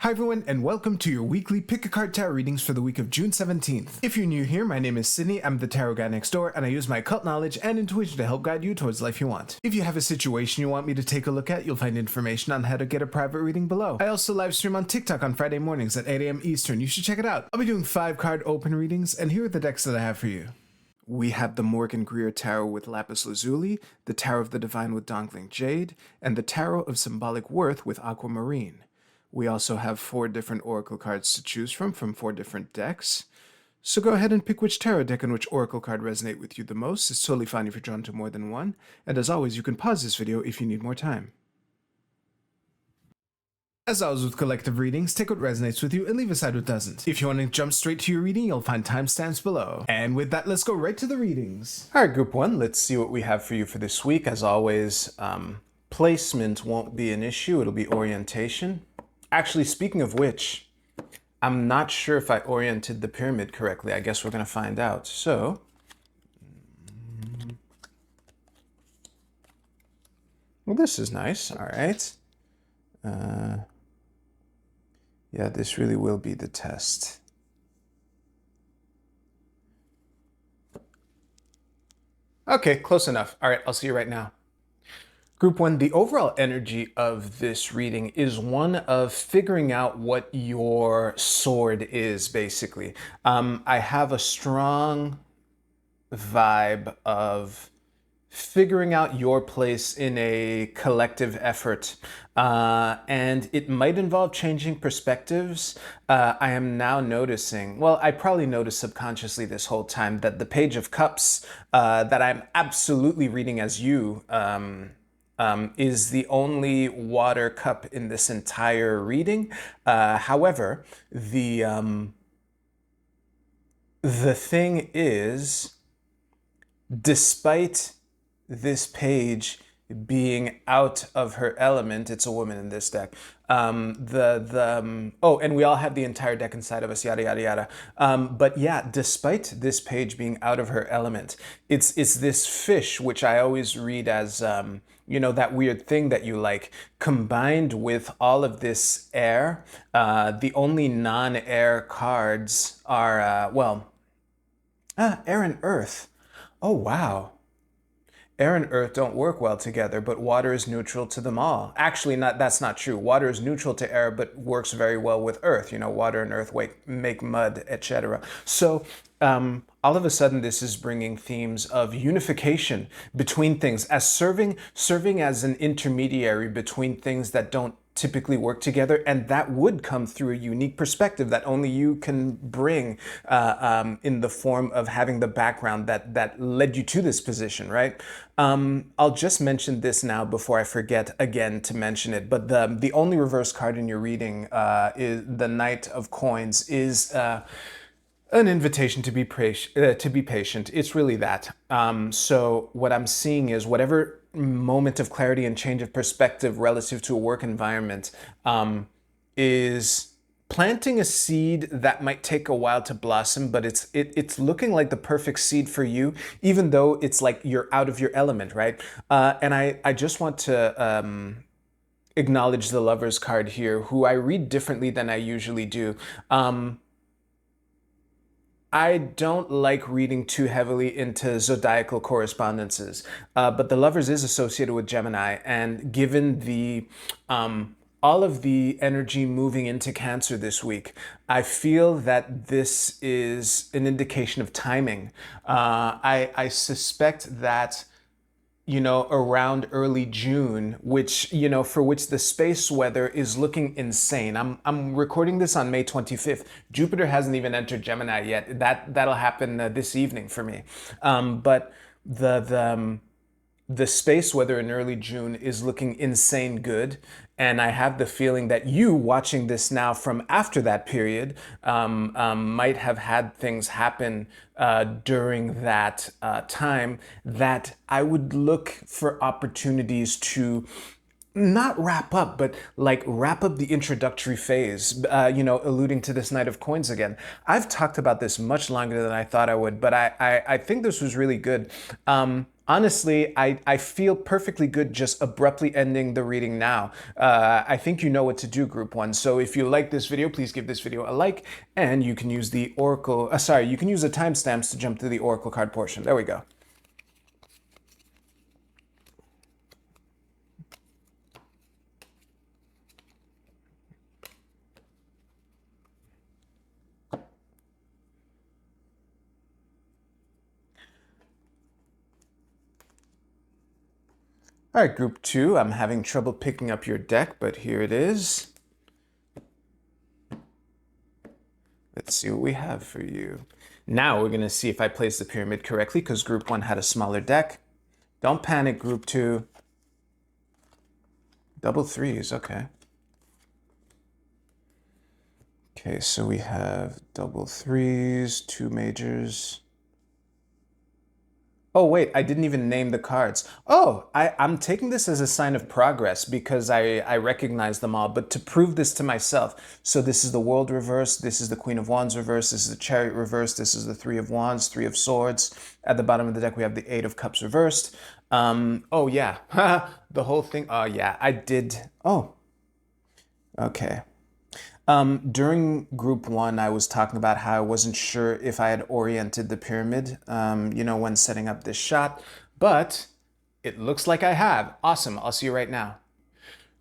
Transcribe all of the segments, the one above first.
Hi everyone, and welcome to your weekly Pick a Card Tarot readings for the week of June 17th. If you're new here, my name is Sydney, I'm the tarot guy next door, and I use my occult knowledge and intuition to help guide you towards the life you want. If you have a situation you want me to take a look at, you'll find information on how to get a private reading below. I also live stream on TikTok on Friday mornings at 8 a.m. Eastern. You should check it out. I'll be doing 5-card open readings, and here are the decks that I have for you. We have the Morgan Greer Tarot with Lapis Lazuli, the Tarot of the Divine with Dongling Jade, and the Tarot of Symbolic Worth with Aquamarine. We also have 4 different oracle cards to choose from 4 different decks. So go ahead and pick which tarot deck and which oracle card resonate with you the most. It's totally fine if you're drawn to more than one. And as always, you can pause this video if you need more time. As always with collective readings, take what resonates with you and leave aside what doesn't. If you want to jump straight to your reading, you'll find timestamps below. And with that, let's go right to the readings. All right, group 1, let's see what we have for you for this week. As always, placement won't be an issue. It'll be orientation. Actually, speaking of which, I'm not sure if I oriented the pyramid correctly. I guess we're going to find out. So, well, this is nice. All right. Yeah, this really will be the test. Okay, close enough. All right, I'll see you right now. Group 1, the overall energy of this reading is one of figuring out what your sword is, basically. I have a strong vibe of figuring out your place in a collective effort. And it might involve changing perspectives. I am now noticing, well, I probably noticed subconsciously this whole time, that the Page of Cups that I'm absolutely reading as you, is the only water cup in this entire reading. However, the thing is, despite this page being out of her element, it's a woman in this deck. Oh, and we all have the entire deck inside of us, yada, yada, yada. But yeah, despite this page being out of her element, it's this fish, which I always read as, you know, that weird thing that you like, combined with all of this air. The only non-air cards are, air and earth. Oh, wow. Air and earth don't work well together, but water is neutral to them all. Actually, that's not true. Water is neutral to air, but works very well with earth. You know, water and earth make mud, etc. So all of a sudden, this is bringing themes of unification between things, as serving as an intermediary between things that don't typically work together, and that would come through a unique perspective that only you can bring in the form of having the background that led you to this position, right? I'll just mention this now before I forget again to mention it, but the only reverse card in your reading is the Knight of Coins, is an invitation to be patient. It's really that. So what I'm seeing is whatever moment of clarity and change of perspective relative to a work environment is planting a seed that might take a while to blossom, but it's looking like the perfect seed for you, even though it's like you're out of your element, right? And I just want to acknowledge the Lover's card here, who I read differently than I usually do. I don't like reading too heavily into zodiacal correspondences, but the Lovers is associated with Gemini, and given the all of the energy moving into Cancer this week, I feel that this is an indication of timing. I suspect that, you know, around early June, which, you know, for which the space weather is looking insane. I'm recording this on May 25th. Jupiter hasn't even entered Gemini yet. That'll happen this evening for me. But the space weather in early June is looking insane good. And I have the feeling that you watching this now from after that period might have had things happen during that time that I would look for opportunities to not wrap up, but like wrap up the introductory phase, alluding to this Knight of Coins again. I've talked about this much longer than I thought I would, but I think this was really good. Honestly, I feel perfectly good just abruptly ending the reading now. I think you know what to do, Group 1. So if you like this video, please give this video a like, and you can use the Oracle, you can use the timestamps to jump to the Oracle card portion. There we go. All right, Group 2, I'm having trouble picking up your deck, but here it is. Let's see what we have for you. Now we're going to see if I placed the pyramid correctly, because Group 1 had a smaller deck. Don't panic, Group 2. Double threes, okay. Okay, so we have double threes, two majors. Oh, wait, I didn't even name the cards. Oh, I'm taking this as a sign of progress because I recognize them all, but to prove this to myself. So this is the World reverse, this is the Queen of Wands reverse, this is the Chariot reverse, this is the Three of Wands, Three of Swords. At the bottom of the deck, we have the Eight of Cups reversed. Oh, yeah, the whole thing. Oh, yeah, I did. Oh, okay. During Group 1, I was talking about how I wasn't sure if I had oriented the pyramid, when setting up this shot, but it looks like I have. Awesome. I'll see you right now.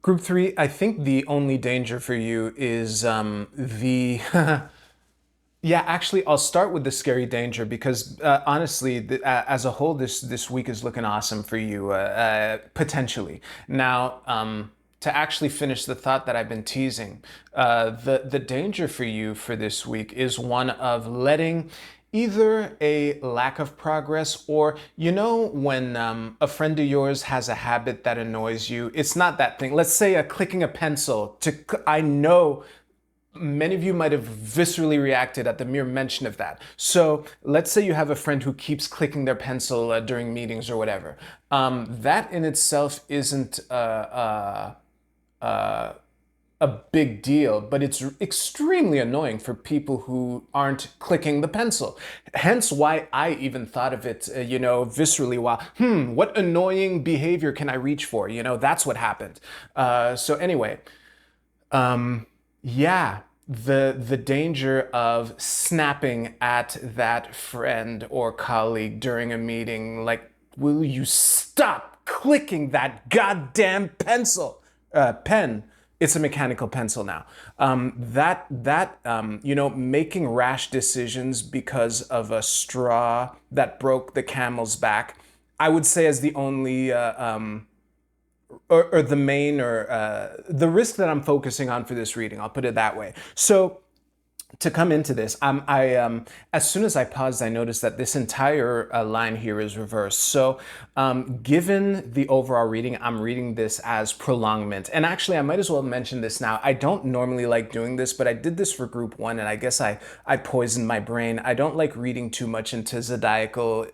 Group 3, I think the only danger for you is the... Yeah, actually, I'll start with the scary danger because honestly, as a whole, this week is looking awesome for you, potentially. Now, to actually finish the thought that I've been teasing, the danger for you for this week is one of letting either a lack of progress or, when a friend of yours has a habit that annoys you, it's not that thing. Let's say clicking a pencil. I know many of you might have viscerally reacted at the mere mention of that. So let's say you have a friend who keeps clicking their pencil during meetings or whatever. That in itself isn't a big deal, but it's extremely annoying for people who aren't clicking the pencil. Hence why I even thought of it, viscerally, while, what annoying behavior can I reach for? That's what happened. So anyway, yeah, the danger of snapping at that friend or colleague during a meeting, like, will you stop clicking that goddamn pen? It's a mechanical pencil now. Making rash decisions because of a straw that broke the camel's back, I would say as the only or the main the risk that I'm focusing on for this reading. I'll put it that way. So to come into this, as soon as I paused, I noticed that this entire line here is reversed. So given the overall reading, I'm reading this as prolongment. And actually, I might as well mention this now. I don't normally like doing this, but I did this for Group 1, and I guess I poisoned my brain. I don't like reading too much into zodiacal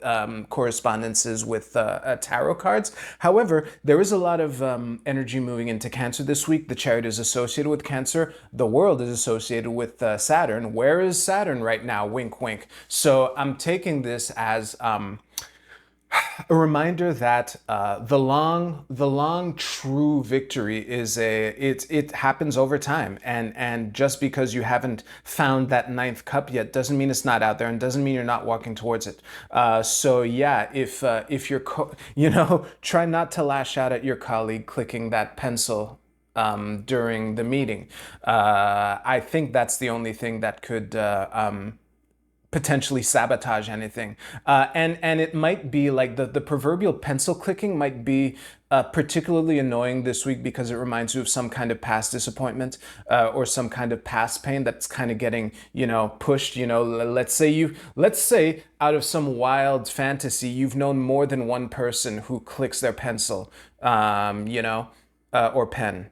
correspondences with tarot cards. However, there is a lot of energy moving into Cancer this week. The Chariot is associated with Cancer. The World is associated with Saturn. Where is Saturn right now? Wink, wink. So I'm taking this as a reminder that the long true victory is it happens over time, and just because you haven't found that ninth cup yet doesn't mean it's not out there, and doesn't mean you're not walking towards it. So yeah, if you're try not to lash out at your colleague clicking that pencil during the meeting. I think that's the only thing that could potentially sabotage anything. And it might be like the proverbial pencil clicking might be particularly annoying this week because it reminds you of some kind of past disappointment or some kind of past pain that's kind of getting, pushed. Let's say out of some wild fantasy, you've known more than one person who clicks their pencil, or pen.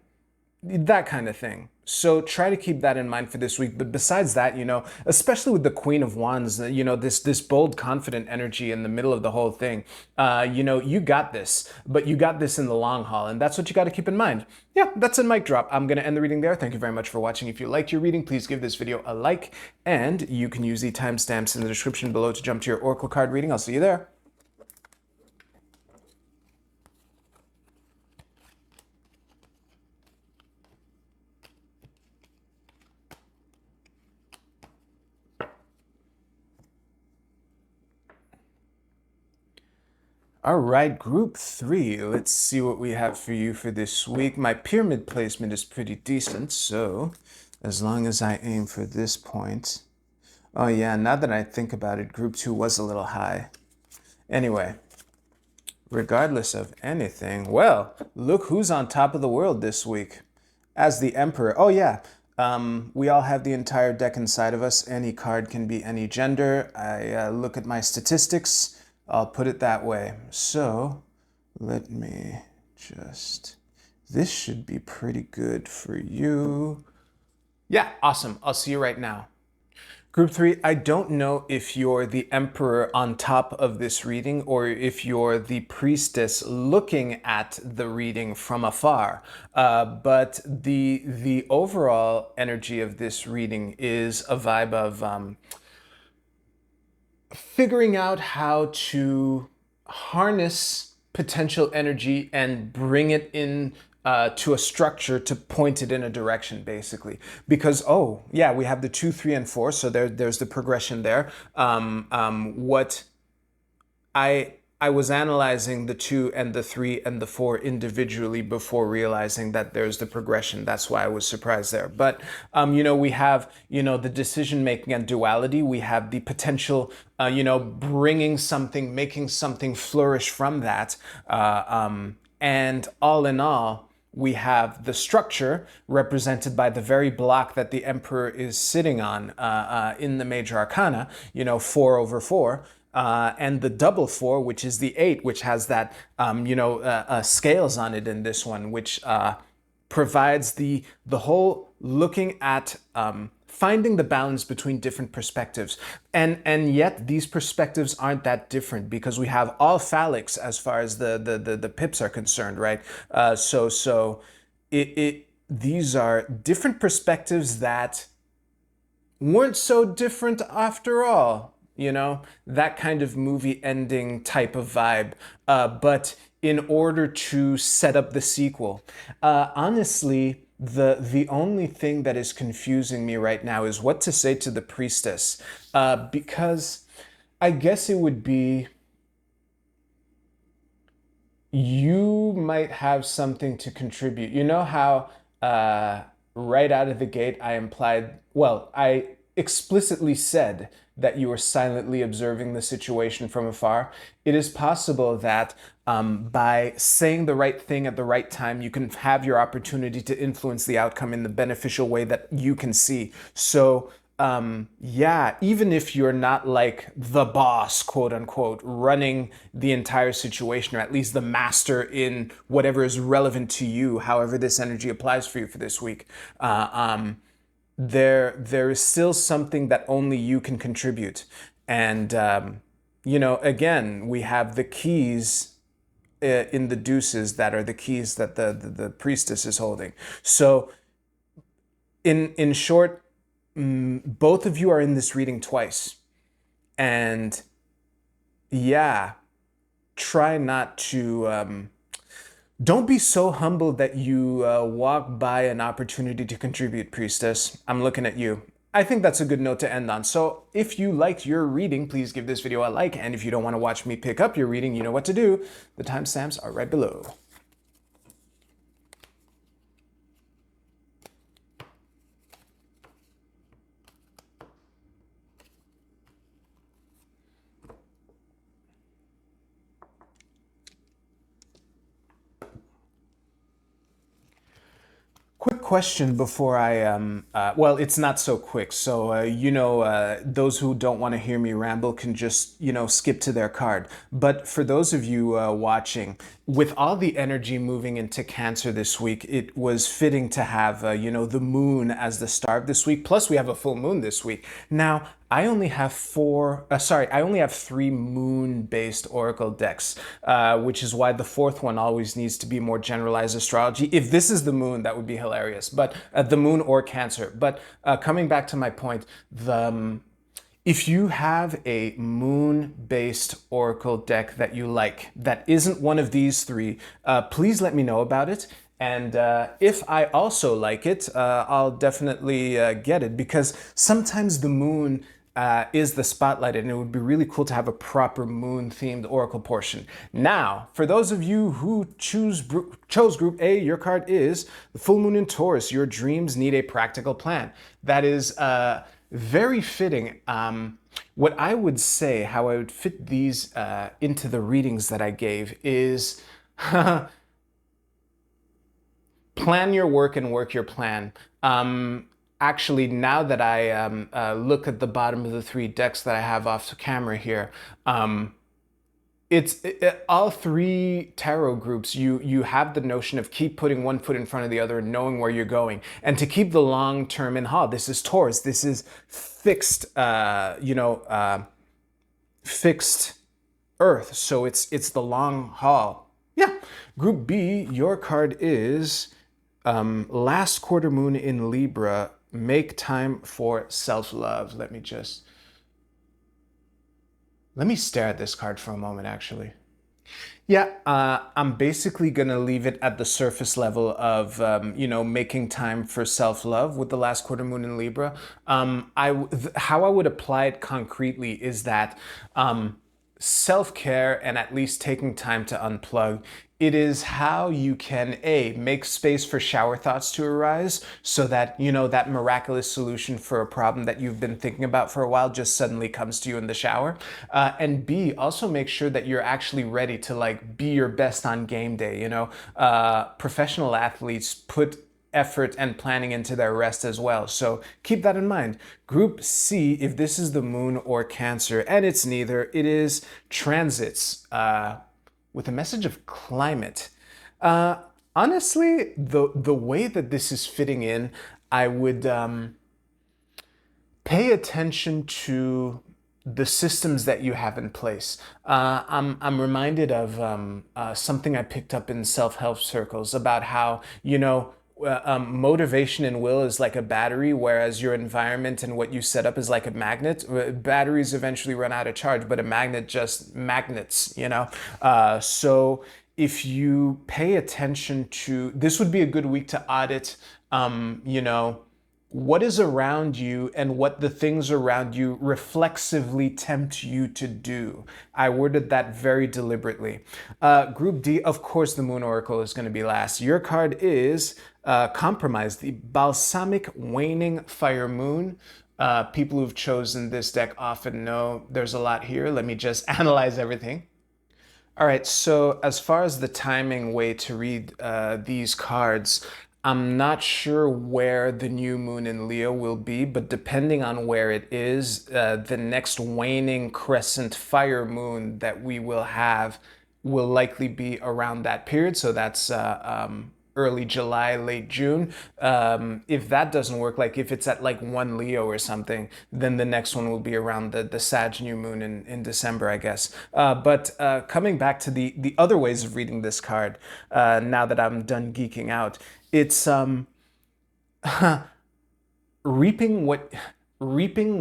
That kind of thing. So try to keep that in mind for this week. But besides that, especially with the Queen of Wands, this bold, confident energy in the middle of the whole thing, you got this, but you got this in the long haul. And that's what you got to keep in mind. Yeah, that's a mic drop. I'm going to end the reading there. Thank you very much for watching. If you liked your reading, please give this video a like, and you can use the timestamps in the description below to jump to your Oracle card reading. I'll see you there. All right, group 3. Let's see what we have for you for this week. My pyramid placement is pretty decent, so as long as I aim for this point. Oh yeah, now that I think about it, group 2 was a little high. Anyway, regardless of anything, well, look who's on top of the world this week. As the Emperor. Oh yeah, we all have the entire deck inside of us. Any card can be any gender. I look at my statistics. I'll put it that way. So let me just, this should be pretty good for you. Yeah, awesome. I'll see you right now. Group 3, I don't know if you're the Emperor on top of this reading or if you're the Priestess looking at the reading from afar. But the overall energy of this reading is a vibe of figuring out how to harness potential energy and bring it in to a structure to point it in a direction, basically. Because, oh, yeah, we have the 2, 3, and 4, so there's the progression there. What I was analyzing the 2 and the 3 and the 4 individually before realizing that there's the progression. That's why I was surprised there. But, we have, the decision-making and duality. We have the potential, bringing something, making something flourish from that. And all in all, we have the structure represented by the very block that the Emperor is sitting on in the Major Arcana, 4 over 4. And the double 4, which is the 8, which has that, scales on it in this one, which provides the whole looking at finding the balance between different perspectives. And yet these perspectives aren't that different because we have all phallics as far as the pips are concerned, right? So these are different perspectives that weren't so different after all. That kind of movie ending type of vibe. But in order to set up the sequel, honestly, the only thing that is confusing me right now is what to say to the Priestess. Because I guess it would be, you might have something to contribute. You know how right out of the gate I I explicitly said that you were silently observing the situation from afar. It is possible that by saying the right thing at the right time, you can have your opportunity to influence the outcome in the beneficial way that you can see. So yeah, even if you're not like the boss, quote unquote, running the entire situation, or at least the master in whatever is relevant to you, however this energy applies for you for this week, there is still something that only you can contribute. And, again, we have the keys in the deuces that are the keys that the Priestess is holding. So in short, both of you are in this reading twice. And yeah, try not to... don't be so humble that you walk by an opportunity to contribute, Priestess. I'm looking at you. I think that's a good note to end on. So if you liked your reading, please give this video a like. And if you don't want to watch me pick up your reading, you know what to do. The timestamps are right below. Quick question before well, it's not so quick. So, those who don't want to hear me ramble can just, skip to their card. But for those of you watching, with all the energy moving into Cancer this week, it was fitting to have, the moon as the star of this week. Plus, we have a full moon this week. Now, I only have three moon-based oracle decks, which is why the fourth one always needs to be more generalized astrology. If this is the moon, that would be hilarious. But the moon or Cancer. But coming back to my point, if you have a moon-based oracle deck that you like, that isn't one of these three, please let me know about it. And if I also like it, I'll definitely get it, because sometimes the moon is the spotlight, and it would be really cool to have a proper moon-themed oracle portion. Now, for those of you who chose Group A, your card is the full moon in Taurus. Your dreams need a practical plan. That is very fitting. What I would say, how I would fit these into the readings that I gave is plan your work and work your plan. Actually, now that I look at the bottom of the three decks that I have off the camera here, all three tarot groups, you have the notion of keep putting one foot in front of the other and knowing where you're going, and to keep the long term in haul. This is Taurus. This is fixed, fixed Earth. So it's the long haul. Yeah. Group B, your card is last quarter moon in Libra. Make time for self-love. Let me stare at this card for a moment, actually. Yeah, I'm basically going to leave it at the surface level of, making time for self-love with the last quarter moon in Libra. How I would apply it concretely is that self-care and at least taking time to unplug, it is how you can, make space for shower thoughts to arise, so that, that miraculous solution for a problem that you've been thinking about for a while just suddenly comes to you in the shower. And B, also make sure that you're actually ready to be your best on game day. Professional athletes put effort and planning into their rest as well. So keep that in mind. Group C, if this is the moon or Cancer, and it's neither, it is transits with a message of climate. Honestly, the way that this is fitting in, I would pay attention to the systems that you have in place. I'm reminded of something I picked up in self-help circles about how, motivation and will is like a battery, whereas your environment and what you set up is like a magnet. Batteries eventually run out of charge, but a magnet just magnets, So if you pay attention to, this would be a good week to audit, what is around you and what the things around you reflexively tempt you to do. I worded that very deliberately. Group D, of course, the Moon Oracle is going to be last. Your card is Compromise, the balsamic waning fire moon. People who've chosen this deck often know there's a lot here. Let me just analyze everything. All right, so as far as the timing way to read these cards, I'm not sure where the new moon in Leo will be, but depending on where it is, the next waning crescent fire moon that we will have will likely be around that period. So that's early July, late June. If that doesn't work, if it's at 1 Leo or something, then the next one will be around the Sag new moon in December, I guess. But coming back to the other ways of reading this card, now that I'm done geeking out, it's reaping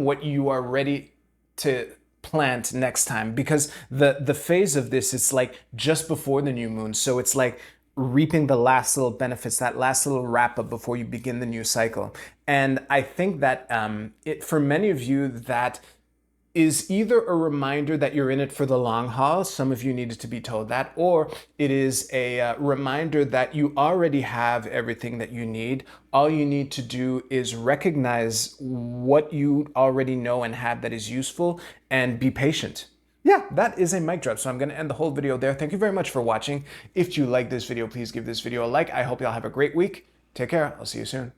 what you are ready to plant next time, because the phase of this is just before the new moon, so it's reaping the last little benefits, that last little wrap up before you begin the new cycle. And I think that for many of you, that is either a reminder that you're in it for the long haul. Some of you needed to be told that, or it is a reminder that you already have everything that you need. All you need to do is recognize what you already know and have that is useful, and be patient. Yeah, that is a mic drop. So I'm going to end the whole video there. Thank you very much for watching. If you like this video, please give this video a like. I hope y'all have a great week. Take care. I'll see you soon.